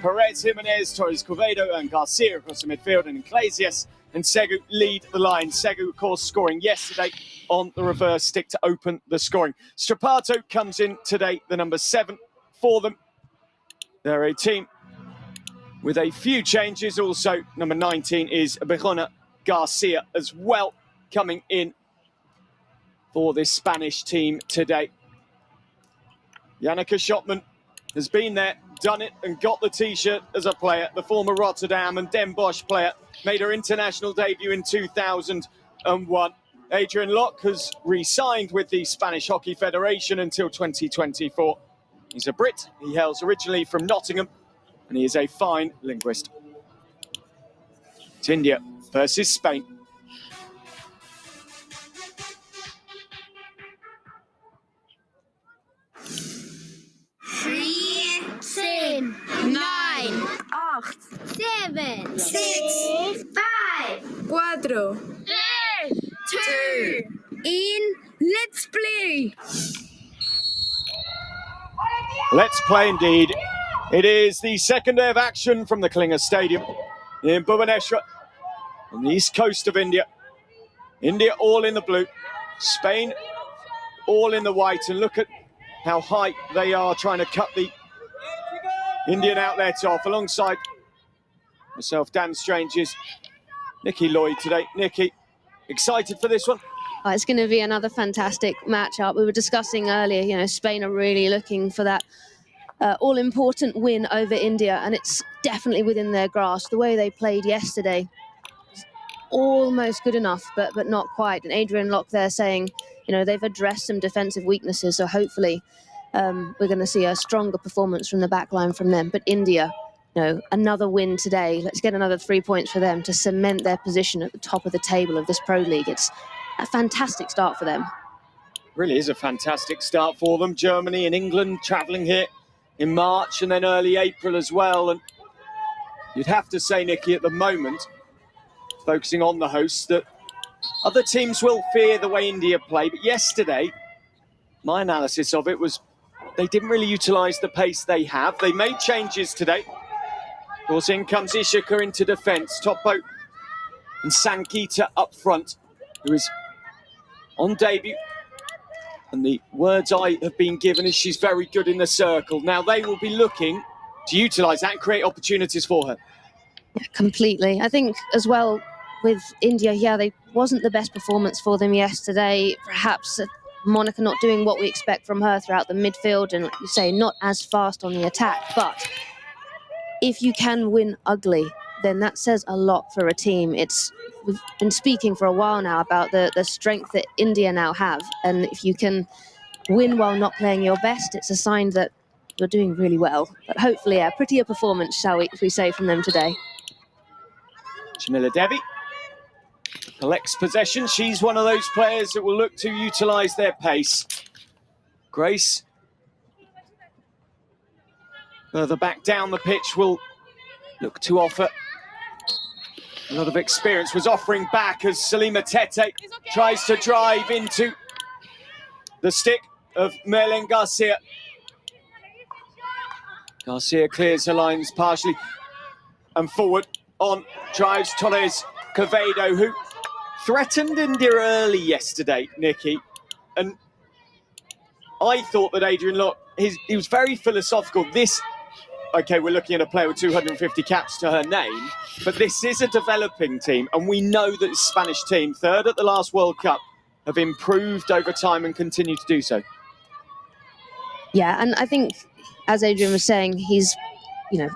Perez, Jimenez, Torres, Quevedo and Garcia across the midfield, and Iglesias and Segu lead the line. Segu, of course, scoring yesterday on the reverse stick to open the scoring. Strapato comes in today, the number 7 for them. They're a team with a few changes. Also, number 19 is Berona Garcia as well, coming in for this Spanish team today. Yannicka Schotman has been there, done it, and got the T-shirt as a player. The former Rotterdam and Den Bosch player made her international debut in 2001. Adrian Locke has re-signed with the Spanish Hockey Federation until 2024. He's a Brit. He hails originally from Nottingham, and he is a fine linguist. It's India versus Spain. Seven, 9, 8, 7, 6, 5, 4, 2, in, let's play! Let's play indeed. It is the second day of action from the Klinger Stadium in Bhubaneswar on the east coast of India. India all in the blue, Spain all in the white, and look at how high they are trying to cut the Indian outlet off. Alongside myself, Dan Strange's Nikki Lloyd today. Nikki, excited for this one? It's going to be another fantastic matchup. We were discussing earlier, you know, Spain are really looking for that all-important win over India, and it's definitely within their grasp. The way they played yesterday, almost good enough, but not quite. And Adrian Locke there saying, you know, they've addressed some defensive weaknesses, so hopefully we're going to see a stronger performance from the back line from them. But India, you know, another win today. Let's get another 3 points for them to cement their position at the top of the table of this Pro League. It's a fantastic start for them. Really is a fantastic start for them. Germany and England travelling here in March and then early April as well. And you'd have to say, Nikki, at the moment, focusing on the hosts, that other teams will fear the way India play. But yesterday, my analysis of it was they didn't really utilise the pace they have. They made changes today. Of course, in comes Ishika into defence. Topo and Sankita up front, who is on debut. And the words I have been given is she's very good in the circle. Now they will be looking to utilise that and create opportunities for her. Yeah, completely. I think as well with India, yeah, they wasn't the best performance for them yesterday. Perhaps Monica not doing what we expect from her throughout the midfield, and like you say, not as fast on the attack. But if you can win ugly, then that says a lot for a team. We've been speaking for a while now about the strength that India now have, and if you can win while not playing your best, it's a sign that you're doing really well. But hopefully a prettier performance, shall we say, from them today. Shamila Devi collects possession. She's one of those players that will look to utilise their pace. Grace, further back down the pitch, will look to offer a lot of experience. Was offering back as Salima Tete tries to drive into the stick of Merlin Garcia. Garcia clears her lines partially and forward on drives Torres Quevedo, who threatened India early yesterday, Nikki. And I thought that Adrian Locke, he was very philosophical. Okay, we're looking at a player with 250 caps to her name, but this is a developing team, and we know that the Spanish team, third at the last World Cup, have improved over time and continue to do so. Yeah, and I think, as Adrian was saying, he's, you know,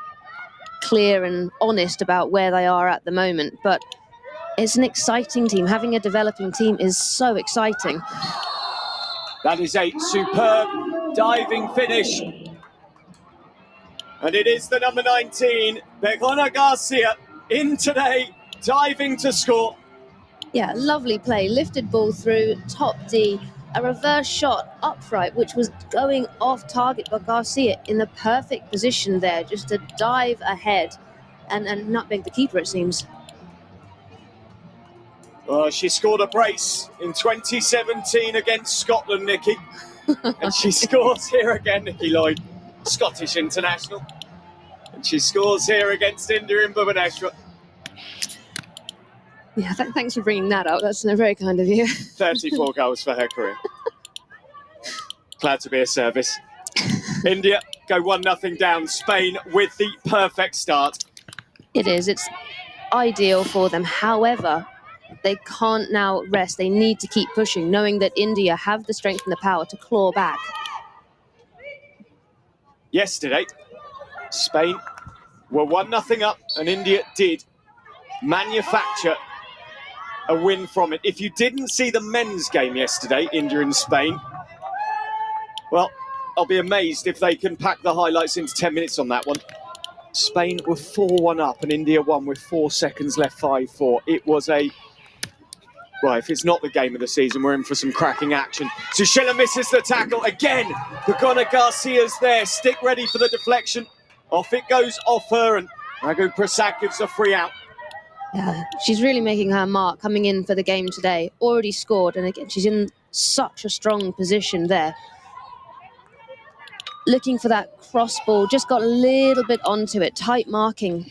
clear and honest about where they are at the moment, but it's an exciting team. Having a developing team is so exciting. That is a superb diving finish. And it is the number 19, Berona Garcia, in today, diving to score. Yeah, lovely play. Lifted ball through, top D, a reverse shot upright, which was going off target, but Garcia in the perfect position there, just to dive ahead and nutmeg the keeper, it seems. Well, she scored a brace in 2017 against Scotland, Nikki. And she scores here again, Nikki Lloyd, Scottish international. And she scores here against India in Bhubaneswar. Yeah, thanks for bringing that up. That's very kind of you. 34 goals for her career. Glad to be a service. India go 1-0 down. Spain with the perfect start. It is. It's ideal for them. However, they can't now rest. They need to keep pushing, knowing that India have the strength and the power to claw back. Yesterday, Spain were 1-0 up, and India did manufacture a win from it. If you didn't see the men's game yesterday, India and Spain, well, I'll be amazed if they can pack the highlights into 10 minutes on that one. Spain were 4-1 up and India won with 4 seconds left, 5-4. It was a... Well, if it's not the game of the season, we're in for some cracking action. Sushila misses the tackle again. Pagona Garcia's there, stick ready for the deflection. Off it goes off her, and Raghu Prasad gives a free out. Yeah, she's really making her mark coming in for the game today. Already scored, and again, she's in such a strong position there. Looking for that cross ball, just got a little bit onto it. Tight marking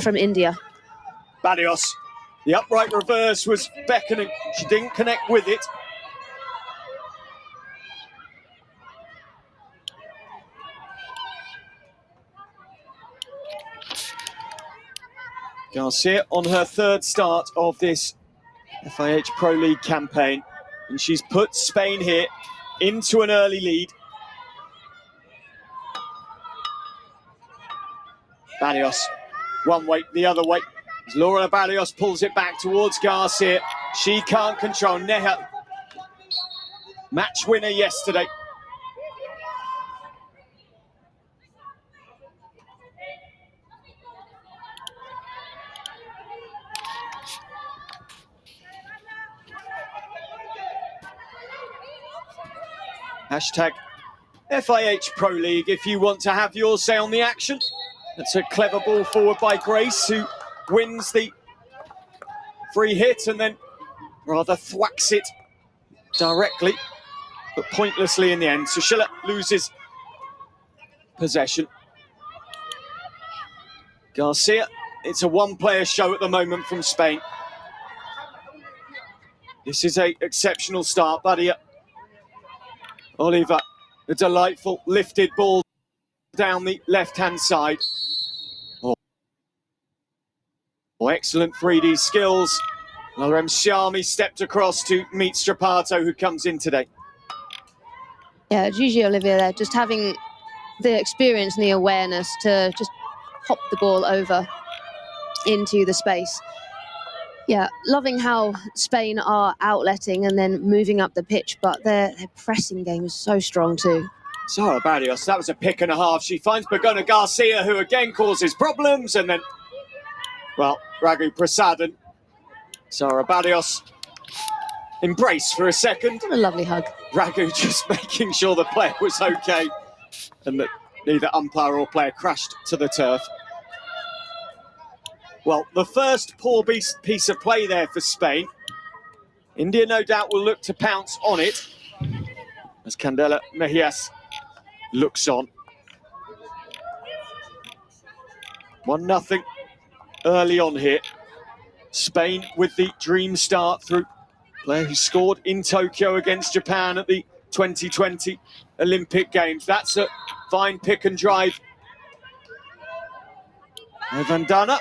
from India. Barrios. The upright reverse was beckoning. She didn't connect with it. Garcia on her third start of this FIH Pro League campaign. And she's put Spain here into an early lead. Barrios, one way, the other way. As Laura Barrios pulls it back towards Garcia. She can't control. Neha, match winner yesterday. Hashtag FIH Pro League if you want to have your say on the action. That's a clever ball forward by Grace, who wins the free hit and then rather thwacks it directly, but pointlessly in the end. Sushila loses possession. Garcia, it's a one-player show at the moment from Spain. This is an exceptional start, Badia. Oliver, a delightful lifted ball down the left-hand side. Oh, excellent 3D skills. Laurem Sharmi stepped across to meet Strapato, who comes in today. Yeah, Gigi Olivia there, just having the experience and the awareness to just hop the ball over into the space. Yeah, loving how Spain are outletting and then moving up the pitch, but their pressing game is so strong too. Sara Barrios, that was a pick and a half. She finds Pagona Garcia, who again causes problems, and then, well, Raghu Prasad and Sara Barrios embrace for a second. What a lovely hug. Raghu just making sure the player was okay and that neither umpire or player crashed to the turf. Well, the first poor piece of play there for Spain. India no doubt will look to pounce on it as Candela Mejias looks on. 1-0 early on here. Spain with the dream start through player who scored in Tokyo against Japan at the 2020 Olympic Games. That's a fine pick and drive. Vandana,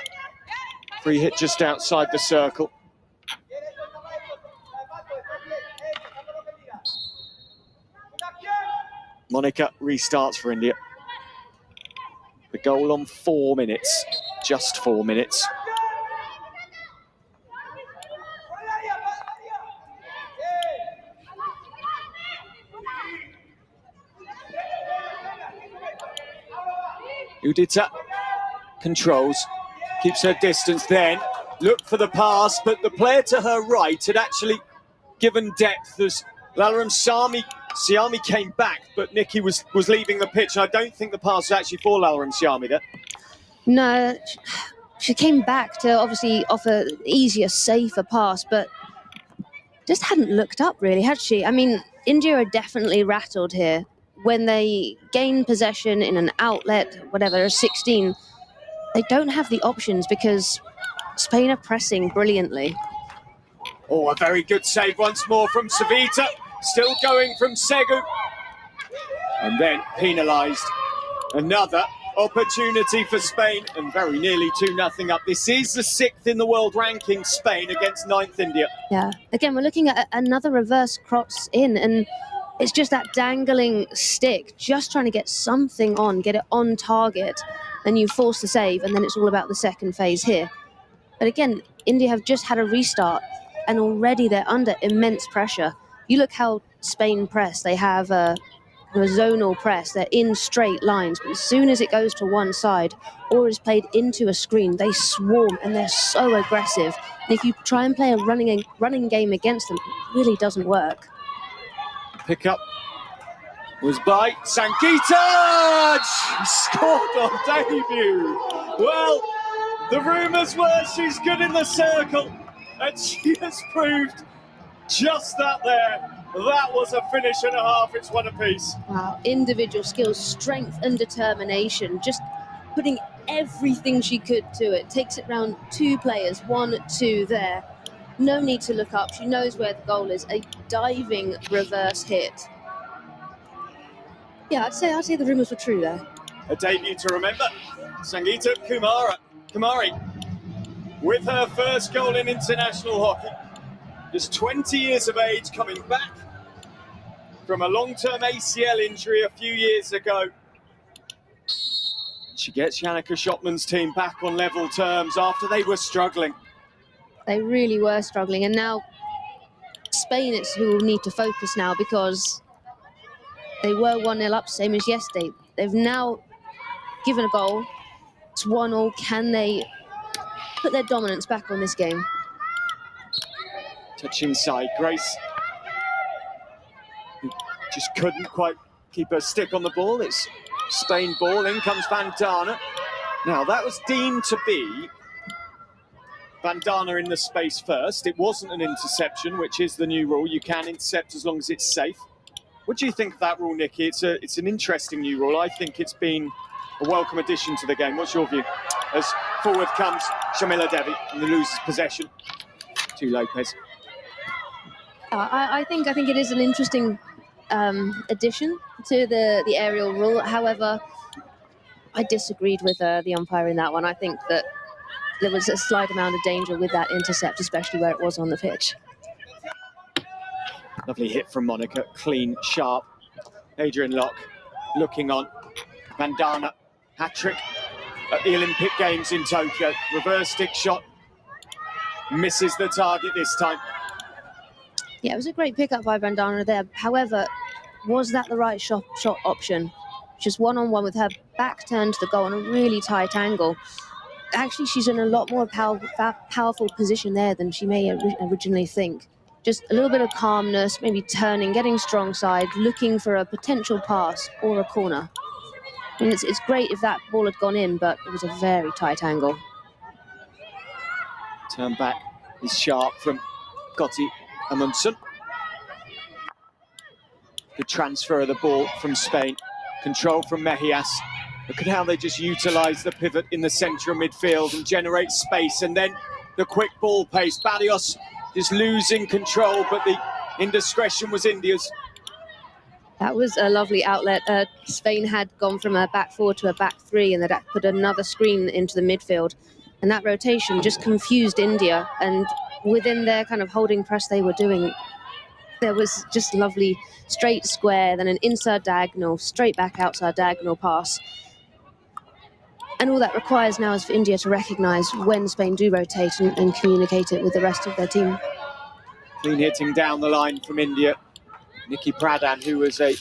free hit just outside the circle. Monica restarts for India. The goal on 4 minutes, just 4 minutes. Udita controls, keeps her distance, then look for the pass, but the player to her right had actually given depth as Lalaram Siami came back, but Nikki was leaving the pitch. I don't think the pass was actually for Lalaram Siami there. No, she came back to obviously offer easier, safer pass, but just hadn't looked up really, had she? I mean, India are definitely rattled here. When they gain possession in an outlet, whatever, a 16, they don't have the options because Spain are pressing brilliantly. Oh, a very good save once more from Savita. Still going from Segu. And then penalised. Another opportunity for Spain, and very nearly 2-0 up. This is the 6th in the world ranking, Spain against 9th India. Yeah, again, we're looking at another reverse cross in, and it's just that dangling stick, just trying to get something on, get it on target, and you force the save, and then it's all about the second phase here. But again, India have just had a restart, and already they're under immense pressure. You look how Spain press. They have a zonal press. They're in straight lines, but as soon as it goes to one side or is played into a screen, they swarm, and they're so aggressive. And if you try and play a running game against them, it really doesn't work. Pick up was by Sangeeta. She scored on debut. Well, the rumours were she's good in the circle, and she has proved just that there. That was a finish and a half. It's one apiece. Wow, individual skills, strength and determination, just putting everything she could to it. Takes it round 2 players, 1, 2 there. No need to look up. She knows where the goal is. A diving reverse hit. Yeah, I'd say the rumours were true there. A debut to remember. Sangeeta Kumari with her first goal in international hockey. Just 20 years of age, coming back from a long-term ACL injury a few years ago. She gets Yannicka Schotman's team back on level terms after they were struggling. They really were struggling, and now Spain, it's who will need to focus now, because they were 1-0 up, same as yesterday. They've now given a goal. It's 1-1. Can they put their dominance back on this game? Touch inside, Grace, who just couldn't quite keep her stick on the ball. It's Spain ball, in comes Vandana. Now, that was deemed to be Vandana in the space first. It wasn't an interception, which is the new rule. You can intercept as long as it's safe. What do you think of that rule, Nikki? It's an interesting new rule. I think it's been a welcome addition to the game. What's your view? As forward comes Shamila Devi, and loses possession to Lopez. I think it is an interesting addition to the aerial rule. However, I disagreed with the umpire in that one. I think that there was a slight amount of danger with that intercept, especially where it was on the pitch. Lovely hit from Monica, clean, sharp. Adrian Locke looking on. Vandana, hat-trick at the Olympic Games in Tokyo. Reverse stick shot, misses the target this time. Yeah, it was a great pickup by Vandana there. However, was that the right shot option? Just one-on-one with her back turned to the goal on a really tight angle. Actually, she's in a lot more powerful position there than she may originally think. Just a little bit of calmness, maybe turning, getting strong side, looking for a potential pass or a corner. I mean, it's great if that ball had gone in, but it was a very tight angle. Turn back is sharp from Gotti Amundsen. The transfer of the ball from Spain. Control from Mejias. Look at how they just utilise the pivot in the central midfield and generate space. And then the quick ball pace. Barrios just losing control, but the indiscretion was India's. That was a lovely outlet. Spain had gone from a back 4 to a back 3, and that put another screen into the midfield. And that rotation just confused India. And within their kind of holding press they were doing, there was just lovely straight square, then an inside diagonal, straight back outside diagonal pass. And all that requires now is for India to recognise when Spain do rotate and communicate it with the rest of their team. Clean hitting down the line from India. Nikki Pradhan, who was a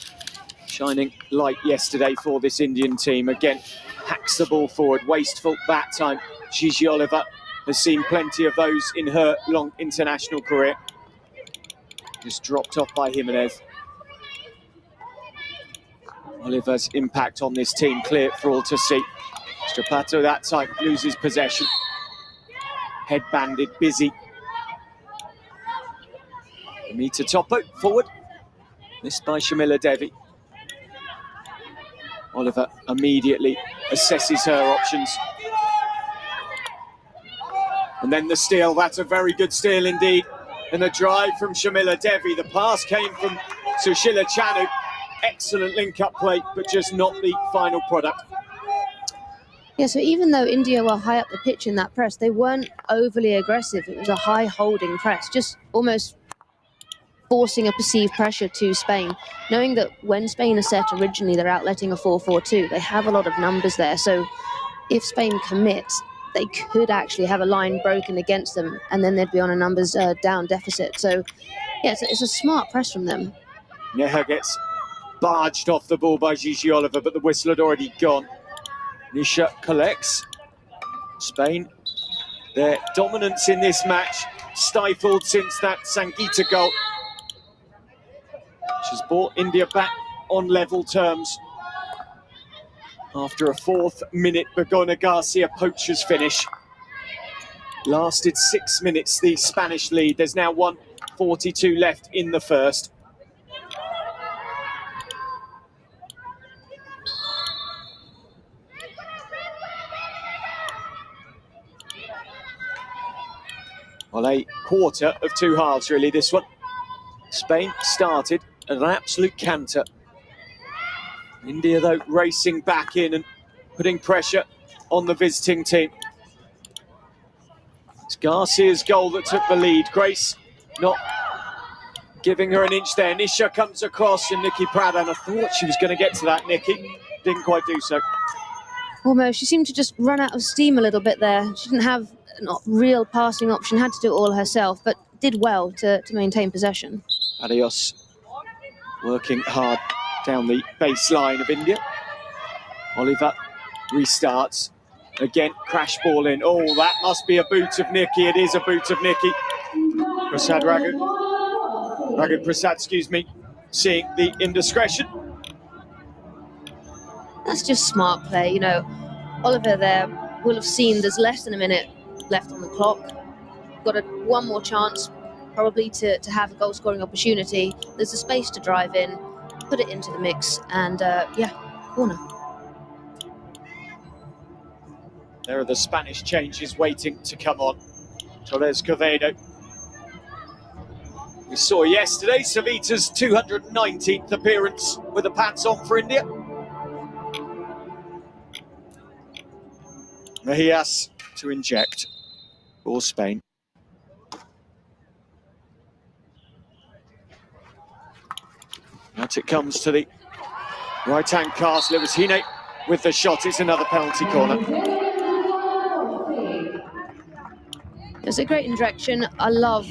shining light yesterday for this Indian team. Again, hacks the ball forward, wasteful that time. Gigi Oliver has seen plenty of those in her long international career. Just dropped off by Jimenez. Oliver's impact on this team clear for all to see. Strapato that time loses possession. Head-banded, busy. Amita Topo forward. Missed by Shamila Devi. Oliver immediately assesses her options. And then the steal, that's a very good steal indeed. And the drive from Shamila Devi. The pass came from Sushila Chanu. Excellent link-up play, but just not the final product. Yeah, so even though India were high up the pitch in that press, they weren't overly aggressive. It was a high holding press, just almost forcing a perceived pressure to Spain, knowing that when Spain are set originally, they're outletting a 4-4-2. They have a lot of numbers there, so if Spain commits, they could actually have a line broken against them, and then they'd be on a numbers down deficit. So, yeah, it's a smart press from them. Neha gets barged off the ball by Gigi Oliver, but the whistle had already gone. Nisha collects. Spain, their dominance in this match stifled since that Sangeeta goal, which has brought India back on level terms after a 4th minute Begona Garcia poacher's finish. Lasted 6 minutes, the Spanish lead. There's now 1:42 left in the first. Well, a quarter of 2 halves, really, this one. Spain started at an absolute canter. India, though, racing back in and putting pressure on the visiting team. It's Garcia's goal that took the lead. Grace not giving her an inch there. Nisha comes across and Nikki Pradhan. I thought she was going to get to that, Nikki. Didn't quite do so. Almost. She seemed to just run out of steam a little bit there. She didn't have a real passing option, had to do it all herself, but did well to maintain possession. Adios working hard down the baseline of India. Oliver restarts. Again, crash ball in. Oh, that must be a boot of Nikki. It is a boot of Nikki. Prasad Raghu Prasad, excuse me, seeing the indiscretion. That's just smart play. You know, Oliver there will have seen there's less than a minute left on the clock. Got one more chance, probably to have a goal scoring opportunity. There's a space to drive in, put it into the mix, and yeah, corner. There are the Spanish changes waiting to come on. Torres Quevedo. We saw yesterday Savita's 219th appearance with the pants on for India. Mejias to inject for Spain. Out it comes to the right-hand castle. It was Hine with the shot. It's another penalty corner. It's a great indirection. I love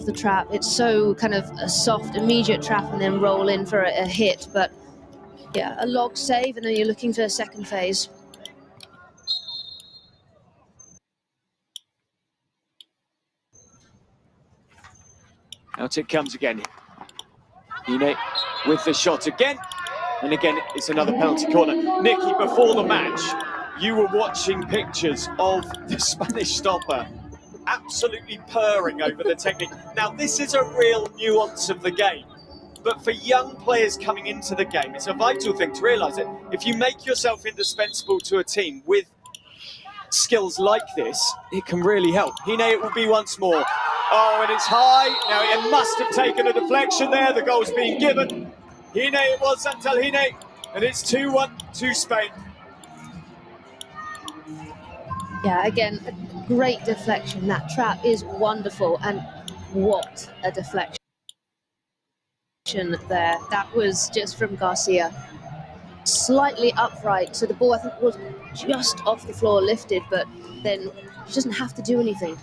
the trap. It's so kind of a soft, immediate trap and then roll in for a hit. But yeah, a log save, and then you're looking for a second phase. Out it comes again. Hine with the shot again. And again, it's another penalty corner. Nikki, before the match, you were watching pictures of the Spanish stopper absolutely purring over the technique. Now, this is a real nuance of the game. But for young players coming into the game, it's a vital thing to realise that if you make yourself indispensable to a team with skills like this, it can really help. Hine, it will be once more. Oh, and it's high. Now, it must have taken a deflection there. The goal's being given. Hine, it was Santal Hine. And it's 2-1 to Spain. Yeah, again, a great deflection. That trap is wonderful. And what a deflection there. That was just from Garcia. Slightly upright. So the ball, I think, was just off the floor, lifted. But then she doesn't have to do anything.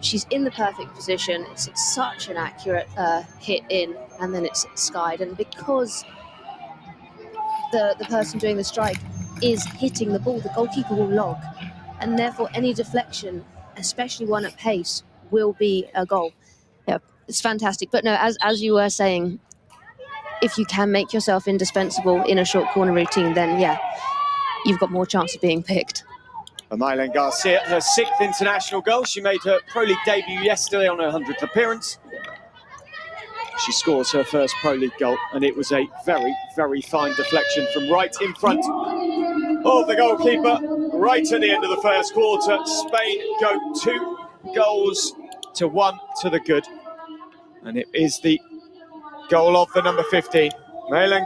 She's in the perfect position. It's such an accurate hit in, and then it's skied. And because the person doing the strike is hitting the ball, the goalkeeper will log. And therefore, any deflection, especially one at pace, will be a goal. Yeah, it's fantastic. But no, as you were saying, if you can make yourself indispensable in a short corner routine, then yeah, you've got more chance of being picked. Mylan Garcia, her 6th international goal. She made her Pro League debut yesterday on her 100th appearance. She scores her first Pro League goal, and it was a very, very fine deflection from right in front of the goalkeeper, right at the end of the first quarter. Spain go 2 goals to 1 to the good. And it is the goal of the number 15. Mailen